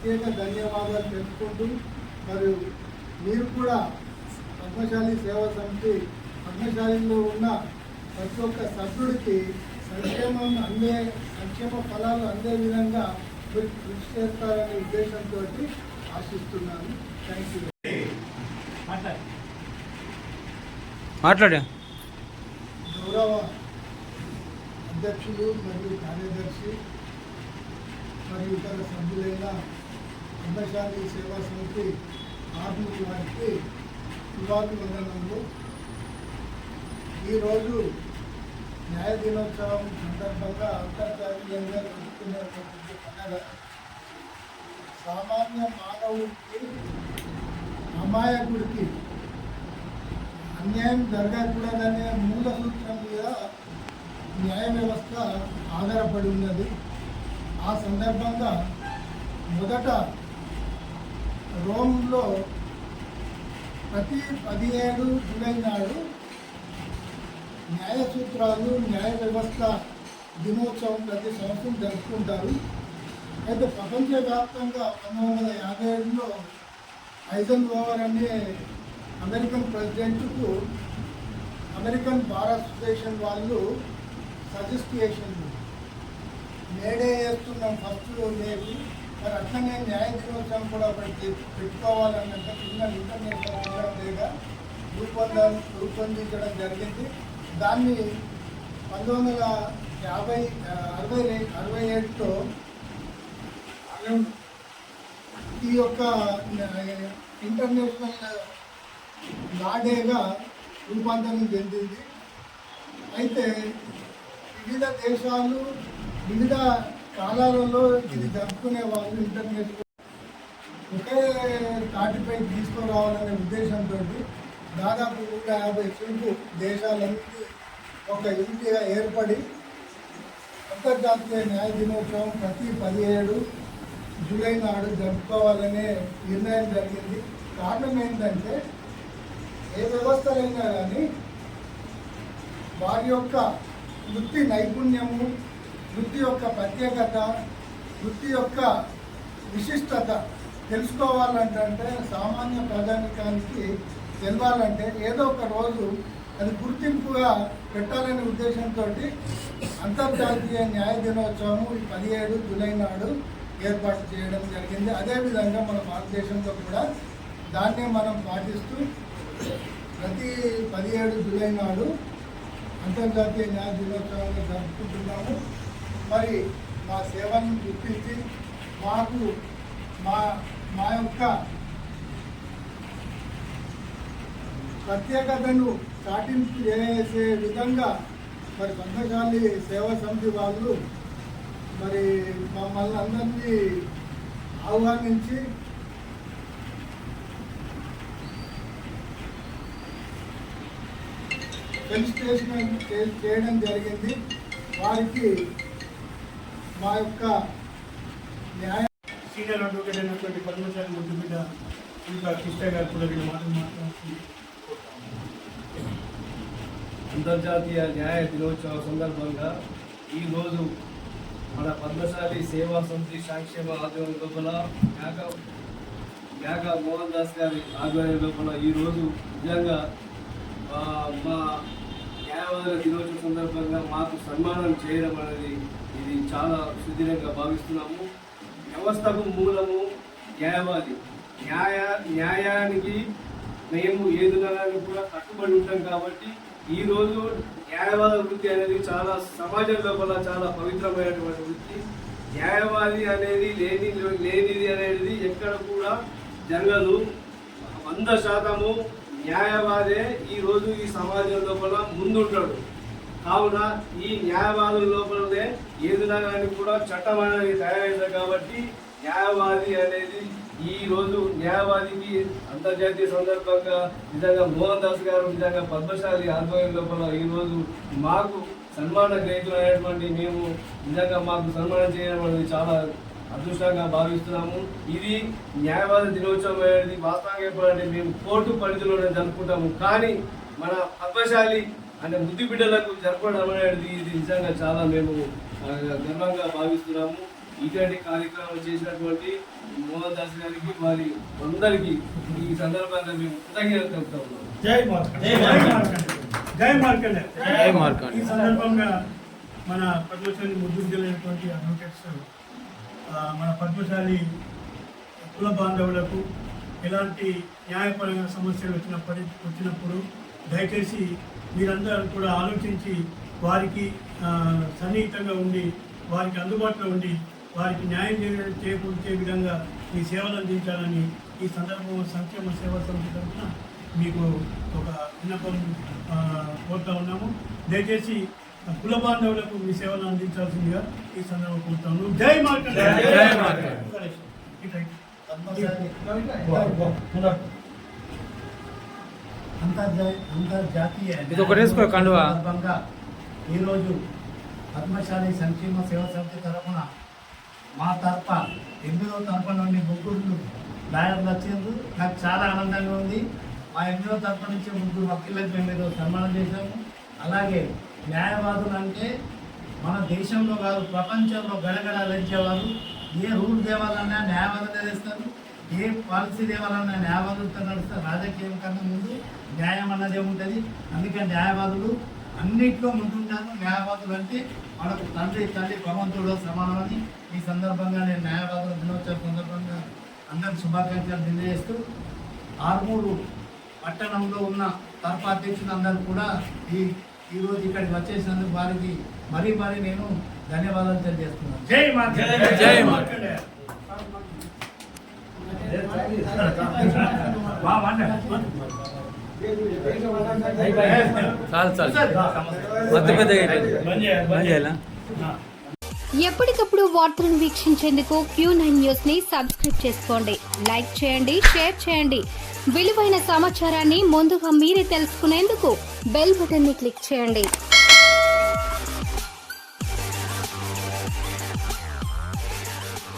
ప్రత్యేక ధన్యవాదాలు తెలుపుకుంటూ మరియు మీరు కూడా పద్మశాలి సేవా సమితి పద్మశాలిలో ఉన్న ప్రతి ఒక్క సభ్యుడికి సంక్షేమ ఫలాలు అందే విధంగా మీరు కృషి చేస్తారనే ఉద్దేశంతో ఆశిస్తున్నాను. Thank you. మాట్లాడా గౌరవ అధ్యక్షులు మరియు కార్యదర్శి మరియు ఇతర సభ్యులైన పద్మశాలి సేవా సమితి ఆర్మూర్ వారికి శుభాభివందనములు. ఈరోజు న్యాయ దినోత్సవం సందర్భంగా అంతర్జాతీయంగా జరుపుకునేటువంటి పండుగ సామాన్య మానవుడికి అమాయకుడికి అన్యాయం జరగకూడదనే మూల సూత్రం మీద న్యాయ వ్యవస్థ ఆధారపడి ఉన్నది. ఆ సందర్భంగా మొదట రోమ్లో ప్రతి 17 జూలై నాడు న్యాయ సూత్రాలు న్యాయ వ్యవస్థ దినోత్సవం ప్రతి సంవత్సరం జరుపుకుంటారు. అయితే ప్రపంచవ్యాప్తంగా 1957లో ఐజన్హోవర్ అనే అమెరికన్ ప్రెసిడెంట్కు అమెరికన్ బార్ అసోసియేషన్ వాళ్ళు సజెస్ట్ చేసింది, మేడే చేస్తున్నాం ఫస్ట్ మేకు, మరి అట్లనే న్యాయ దినోత్సవం కూడా ఒకటి పెట్టుకోవాలన్నంత చిన్న ఇంటర్నేషనల్ డేగా రూపొందించడం జరిగింది. దాన్ని 1967లో ఈ యొక్క ఇంటర్నేషనల్ లా డేగా రూపాంతరం చెందింది. అయితే వివిధ దేశాలు వివిధ కాలాలలో ఇది జరుపుకునే వాళ్ళు ఇంటర్నేషనల్ ఒకే తాటిపై తీసుకురావాలనే ఉద్దేశంతో దాదాపు 150 దేశాలన్నీ ఒక యూనిట్గా ఏర్పడి అంతర్జాతీయ న్యాయ దినోత్సవం ప్రతి 17 జూలై నాడు జరుపుకోవాలనే నిర్ణయం జరిగింది. కారణం ఏంటంటే ఏ వ్యవస్థలైనా కానీ వారి యొక్క వృత్తి నైపుణ్యము, వృత్తి యొక్క ప్రత్యేకత, వృత్తి యొక్క విశిష్టత తెలుసుకోవాలంటే సామాన్య ప్రజానికానికి తెలవాలంటే ఏదో ఒక రోజు అది గుర్తింపుగా పెట్టాలనే ఉద్దేశంతో అంతర్జాతీయ న్యాయ దినోత్సవం 17 జూలై నాడు ఏర్పాటు చేయడం జరిగింది. అదేవిధంగా మన భారతదేశంలో కూడా దాన్నే మనం పాటిస్తూ ప్రతి 17 జూలై నాడు అంతర్జాతీయ న్యాయ దినోత్సవాన్ని జరుపుకుంటున్నాము. మరి మా సేవలను గుర్తించి మాకు మా యొక్క ప్రత్యేకతను చాటింపు చేసే విధంగా మరి పద్మశాలి సేవా సమితి వాళ్ళు మరి మమ్మల్ని అందరినీ ఆహ్వానించి ఫెలిసిటేషన్ చేయడం జరిగింది. వారికి మా యొక్క న్యాయ సీనియర్ అడ్వకేట్ అయినటువంటి పద్మశాలి ముద్దుబిడ్డ ఇంకా కృష్ణ గారు కూడా వీళ్ళు మాట్లాడుతుంది. అంతర్జాతీయ న్యాయ దినోత్సవ సందర్భంగా ఈరోజు మన పద్మశాలి సేవా సమితి సంక్షేమ ఆధ్వర్యం లోపల మేఘా మోహన్ దాస్ గారి ఆధ్వర్యం లోపల ఈరోజు నిజంగా మా న్యాయవాదుల దినోత్సవం సందర్భంగా మాకు సన్మానం చేయడం అనేది ఇది చాలా సుదీర్ఘంగా భావిస్తున్నాము. వ్యవస్థకు మూలము న్యాయవాది. న్యాయానికి మేము ఏదునడానికి కూడా కట్టుబడి ఉంటాం కాబట్టి ఈరోజు న్యాయవాద వృత్తి అనేది చాలా సమాజం లోపల చాలా పవిత్రమైనటువంటి వృత్తి. న్యాయవాది అనేది లేనిది అనేది ఎక్కడ కూడా జరగదు. 100% న్యాయవాదే ఈరోజు ఈ సమాజం లోపల ముందుంటాడు. కావున ఈ న్యాయవాదుల లోపలనే ఏదునడానికి కూడా చట్టం అనేది తయారైంది కాబట్టి న్యాయవాది అనేది ఈరోజు న్యాయవాదికి అంతర్జాతీయ సందర్భంగా నిజంగా మోహన్ దాస్ గారు నిజంగా పద్మశాలి ఆధ్వర్యం లోపల ఈరోజు మాకు సన్మాన గ్రహీతులైనటువంటి మేము నిజంగా మాకు సన్మానం చేయడం అనేది చాలా అదృష్టంగా భావిస్తున్నాము. ఇది న్యాయవాద దినోత్సవం అనేది వాస్తవంగా చెప్పాలంటే మేము కోర్టు పరిధిలోనే జరుపుకుంటాము. కానీ మన పద్మశాలి అంటే ముద్దు బిడ్డలకు జరపడం అనేది ఇది నిజంగా చాలా మేము గర్వంగా భావిస్తున్నాము. ఇటువంటి కార్యక్రమం చేసినటువంటి మోహన్ దాస్ గారికి వారి అందరికీ ఈ సందర్భంగా మేము కృతజ్ఞతలు తెలుపుతా ఉన్నాం. జై మార్కండే, జై మార్కండే, జై మార్కండే. ఈ సందర్భంగా మన పద్మశాలి ముద్దుగులైనటువంటి అడ్వకేట్స్ మన పద్మశాలి కుల బాంధవులకు ఎలాంటి న్యాయపరమైన సమస్యలు వచ్చినప్పుడు దయచేసి మీరందరూ కూడా ఆలోచించి వారికి సన్నిహితంగా ఉండి వారికి అందుబాటులో ఉండి వారికి న్యాయం చేకూర్చే విధంగా మీ సేవలు అందించాలని ఈ సందర్భంలో సంక్షేమ సేవా సమితి తరఫున మీకు ఒక విన్నపం కోరుతా ఉన్నాము. దయచేసి కుల బాంధవులకు మీ సేవలు అందించాల్సిందిగా ఈ సందర్భంగా కోరుతాము. జై మార్కండే. అంతర్జాతీయ సందర్భంగా ఈరోజు పద్మశాలి సంక్షేమ సేవా సమితి తరఫున మా తరఫ 8వ తరఫు నుండి ముగ్గురు లాయర్లు వచ్చేందుకు నాకు చాలా ఆనందంగా ఉంది. మా 8వ తరఫు నుంచి ముగ్గురు వకీళ్ళకి మేము ఈరోజు సన్మానం చేశాము. అలాగే న్యాయవాదులు అంటే మన దేశంలో కాదు ప్రపంచంలో గడగడ లెంచేవారు. ఏ రూల్ తేవాలన్నా న్యాయవాదులే తెస్తారు, ఏ పాలసీ తేవాలన్నా న్యాయవాదులతో నడుస్తారు. రాజకీయం కన్నా ముందు న్యాయం అన్నదే ఉంటుంది. అందుకే న్యాయవాదులు అన్నింటిలో ముందుంటారు. న్యాయవాదులు అంటే మనకు తండ్రి తల్లి భగవంతుడు సమానమని ఈ సందర్భంగా నేను న్యాయవాదుల దినోత్సవం సందర్భంగా అందరికి శుభాకాంక్షలు తెలియజేస్తూ ఆర్మూరు పట్టణంలో ఉన్న తరఫు అధ్యక్షులు అందరూ కూడా ఈరోజు ఇక్కడికి వచ్చేసినందుకు వారికి మరీ నేను ధన్యవాదాలు తెలియజేస్తున్నాను. జై మార్కండే, జై మార్కండే. ఎప్పటికప్పుడు వార్తలను వీక్షించేందుకు Q9 న్యూస్ ని సబ్స్క్రైబ్ చేసుకోండి, లైక్ చేయండి, షేర్ చేయండి. విలువైన సమాచారాన్ని ముందుగా మీరే తెలుసుకునేందుకు బెల్ బటన్ ని క్లిక్ చేయండి.